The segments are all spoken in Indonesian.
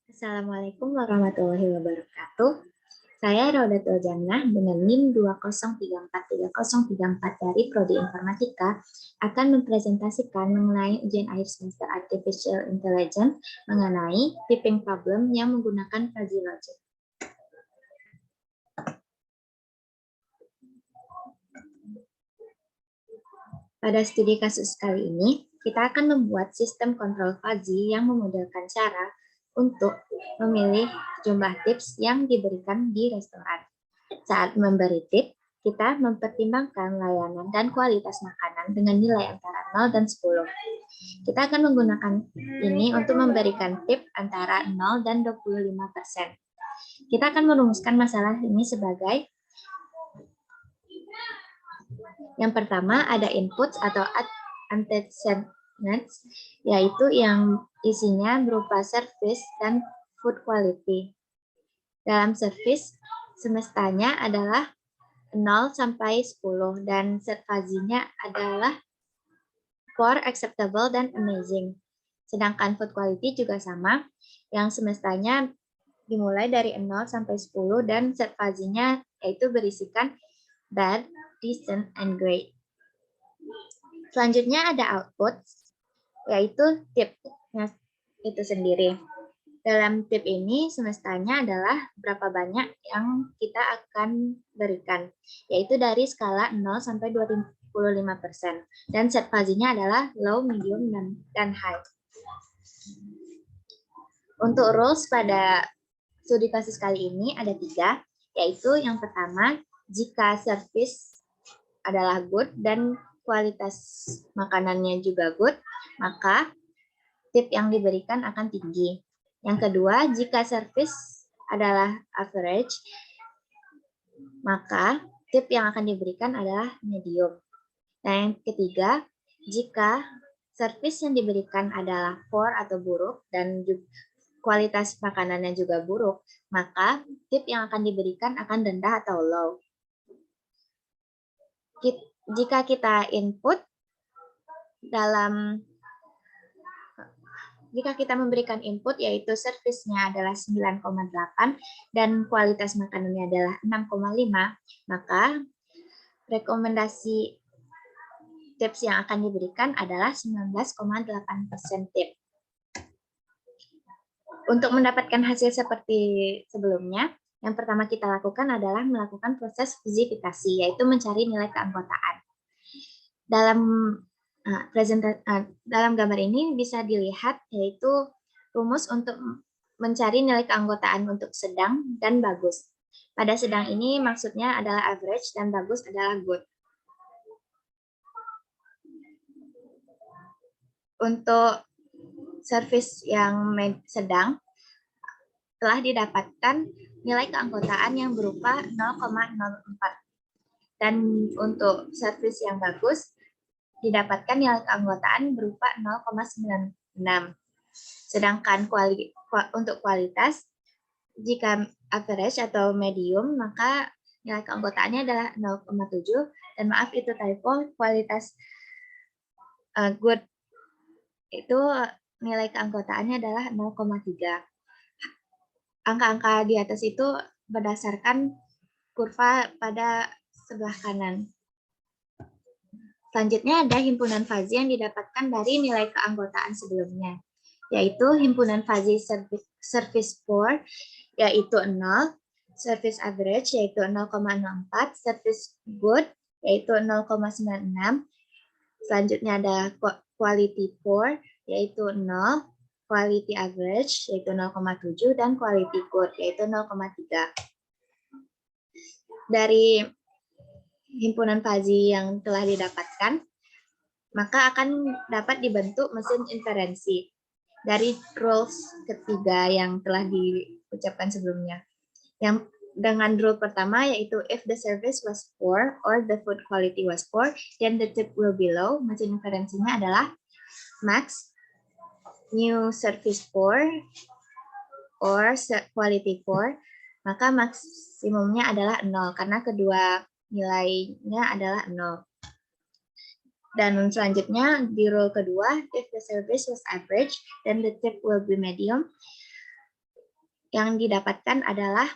Assalamualaikum warahmatullahi wabarakatuh. Saya Raudatul Jannah dengan NIM 2034334 dari Prodi Informatika akan mempresentasikan mengenai ujian akhir semester Artificial Intelligence mengenai typing problem yang menggunakan fuzzy logic. Pada studi kasus kali ini, kita akan membuat sistem kontrol fuzzy yang memodelkan cara untuk memilih jumlah tips yang diberikan di restoran. Saat memberi tip, kita mempertimbangkan layanan dan kualitas makanan dengan nilai antara 0 dan 10. Kita akan menggunakan ini untuk memberikan tip antara 0 dan 25%. Kita akan merumuskan masalah ini sebagai yang pertama ada inputs atau antecedents, yaitu yang isinya berupa service dan food quality. Dalam service, semestanya adalah 0 sampai 10 dan set fuzzy-nya adalah for, acceptable, dan amazing. Sedangkan food quality juga sama, yang semestanya dimulai dari 0 sampai 10 dan set fuzzy-nya yaitu berisikan bad, decent, and great. Selanjutnya ada output, yaitu tipnya itu sendiri. Dalam tip ini semestanya adalah berapa banyak yang kita akan berikan, yaitu dari skala 0 sampai 25%. Dan set fuzzy-nya adalah low, medium, dan high. Untuk rules pada studi kasus kali ini ada 3, yaitu yang pertama, jika service adalah good dan kualitas makanannya juga good, maka tip yang diberikan akan tinggi. Yang kedua, jika service adalah average, maka tip yang akan diberikan adalah medium. Dan yang ketiga, jika service yang diberikan adalah poor atau buruk dan kualitas makanannya juga buruk, maka tip yang akan diberikan akan rendah atau low. Jika kita memberikan input yaitu service-nya adalah 9,8 dan kualitas makanannya adalah 6,5, maka rekomendasi tips yang akan diberikan adalah 19,8% tip. Untuk mendapatkan hasil seperti sebelumnya, yang pertama kita lakukan adalah melakukan proses fizifikasi, yaitu mencari nilai keanggotaan. Dalam gambar ini bisa dilihat yaitu rumus untuk mencari nilai keanggotaan untuk sedang dan bagus. Pada sedang ini maksudnya adalah average dan bagus adalah good. Untuk service yang sedang telah didapatkan nilai keanggotaan yang berupa 0,04. Dan untuk service yang bagus didapatkan nilai keanggotaan berupa 0,96. Sedangkan untuk kualitas, jika average atau medium, maka nilai keanggotaannya adalah 0,7. Dan maaf, itu typo, kualitas good itu nilai keanggotaannya adalah 0,3. Angka-angka di atas itu berdasarkan kurva pada sebelah kanan. Selanjutnya ada himpunan fuzzy yang didapatkan dari nilai keanggotaan sebelumnya, yaitu himpunan fuzzy service poor, yaitu 0, service average, yaitu 0,04, service good, yaitu 0,96, selanjutnya ada quality poor, yaitu 0, quality average, yaitu 0,7, dan quality good, yaitu 0,3. Dari himpunan fuzzy yang telah didapatkan, maka akan dapat dibentuk mesin inferensi dari rules ketiga yang telah diucapkan sebelumnya. Yang dengan rule pertama yaitu if the service was poor or the food quality was poor, then the tip will be low. Mesin inferensinya adalah max new service poor or quality poor, maka maksimumnya adalah 0 karena kedua nilainya adalah 0. Dan selanjutnya di rule kedua, if the service was average, then the tip will be medium. yang didapatkan adalah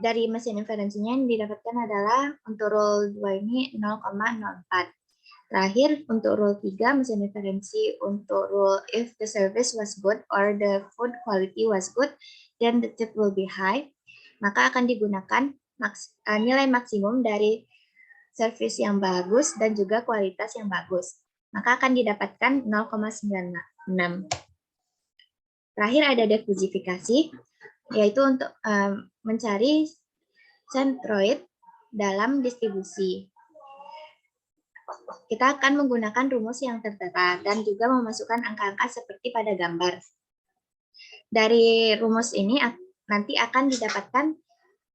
dari mesin inferensinya yang didapatkan adalah untuk rule 2 ini 0,04. Terakhir, untuk rule 3, mesin inferensi untuk rule if the service was good or the food quality was good, then the tip will be high. Maka akan digunakan nilai maksimum dari service yang bagus dan juga kualitas yang bagus. Maka akan didapatkan 0,96. Terakhir ada deklusifikasi, yaitu untuk mencari centroid dalam distribusi. Kita akan menggunakan rumus yang tertera dan juga memasukkan angka-angka seperti pada gambar. Dari rumus ini nanti akan didapatkan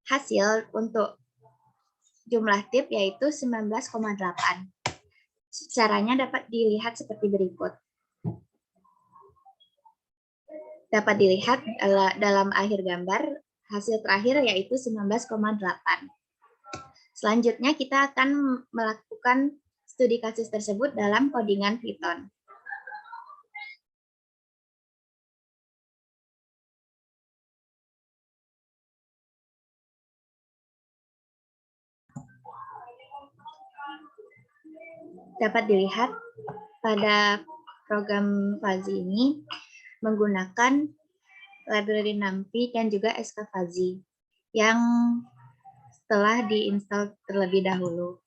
hasil untuk jumlah tip yaitu 19,8. Caranya dapat dilihat seperti berikut. Dapat dilihat dalam akhir gambar, hasil terakhir yaitu 19,8. Selanjutnya kita akan melakukan studi kasus tersebut dalam codingan Python. Dapat dilihat pada program Fuzzy ini menggunakan library NumPy dan juga skFuzzy yang telah diinstal terlebih dahulu.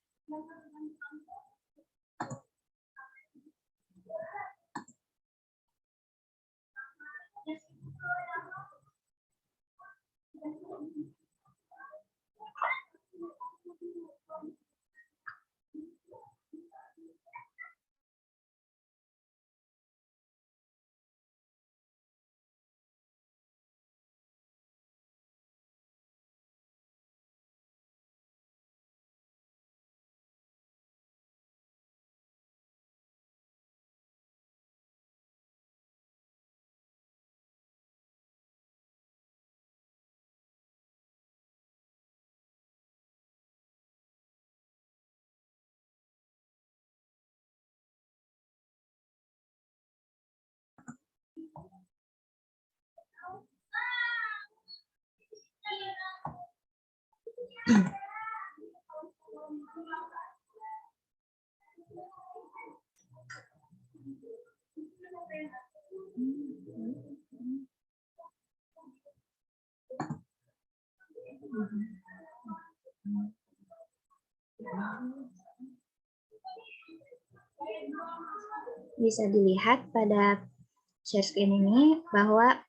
Bisa dilihat pada share screen ini bahwa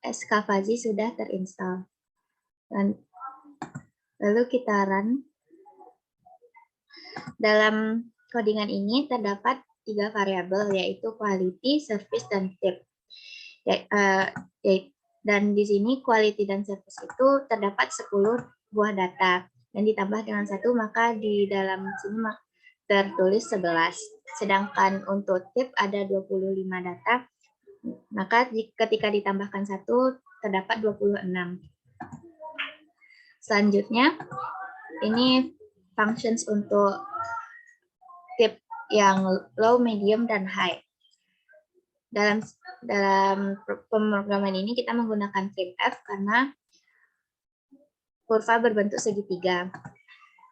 skFuzzy sudah terinstall. Dan lalu kita run. Dalam codingan ini terdapat 3 variabel, yaitu quality, service, dan tip. Dan di sini quality dan service itu terdapat 10 buah data. Dan ditambah dengan 1, maka di dalam sini tertulis 11. Sedangkan untuk tip ada 25 data, maka ketika ditambahkan 1, terdapat 26. Selanjutnya, ini functions untuk tip yang low, medium, dan high. Dalam pemrograman ini kita menggunakan printf karena kurva berbentuk segitiga.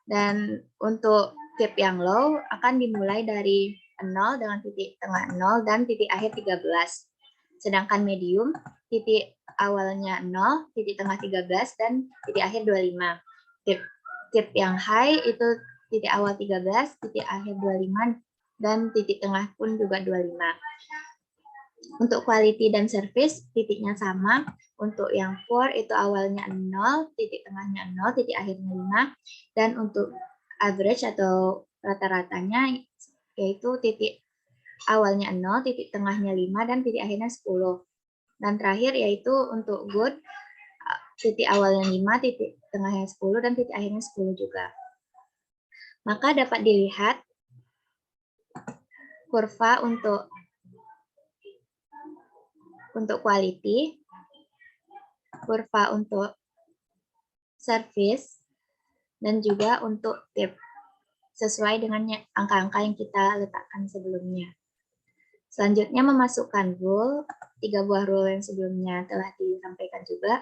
Dan untuk tip yang low akan dimulai dari 0 dengan titik tengah 0 dan titik akhir 13. Sedangkan medium titik awalnya 0, titik tengah 13, dan titik akhir 25. Tip yang high itu titik awal 13, titik akhir 25, dan titik tengah pun juga 25. Untuk quality dan service, titiknya sama. Untuk yang for itu awalnya 0, titik tengahnya 0, titik akhirnya 5. Dan untuk average atau rata-ratanya yaitu titik awalnya 0, titik tengahnya 5, dan titik akhirnya 10. Dan terakhir yaitu untuk good, titik awalnya 5, titik tengahnya 10, dan titik akhirnya 10 juga. Maka dapat dilihat kurva untuk quality, kurva untuk service, dan juga untuk tip, sesuai dengan angka-angka yang kita letakkan sebelumnya. Selanjutnya memasukkan rule, 3 buah rule yang sebelumnya telah disampaikan juga.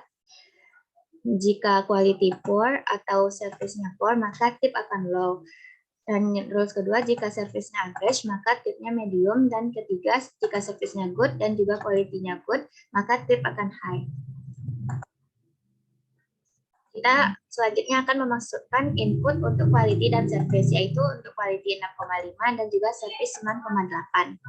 Jika quality poor atau service-nya poor, maka tip akan low. Dan rules kedua, jika service-nya average, maka tipnya medium. Dan ketiga, jika service-nya good dan juga quality-nya good, maka tip akan high. Kita selanjutnya akan memasukkan input untuk quality dan service, yaitu untuk quality 6,5 dan juga service 9,8.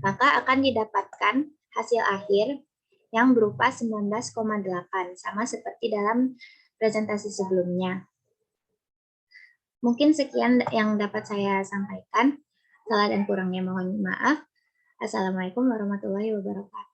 Maka akan didapatkan hasil akhir yang berupa 19,8, sama seperti dalam presentasi sebelumnya. Mungkin sekian yang dapat saya sampaikan. Salah dan kurangnya mohon maaf. Assalamualaikum warahmatullahi wabarakatuh.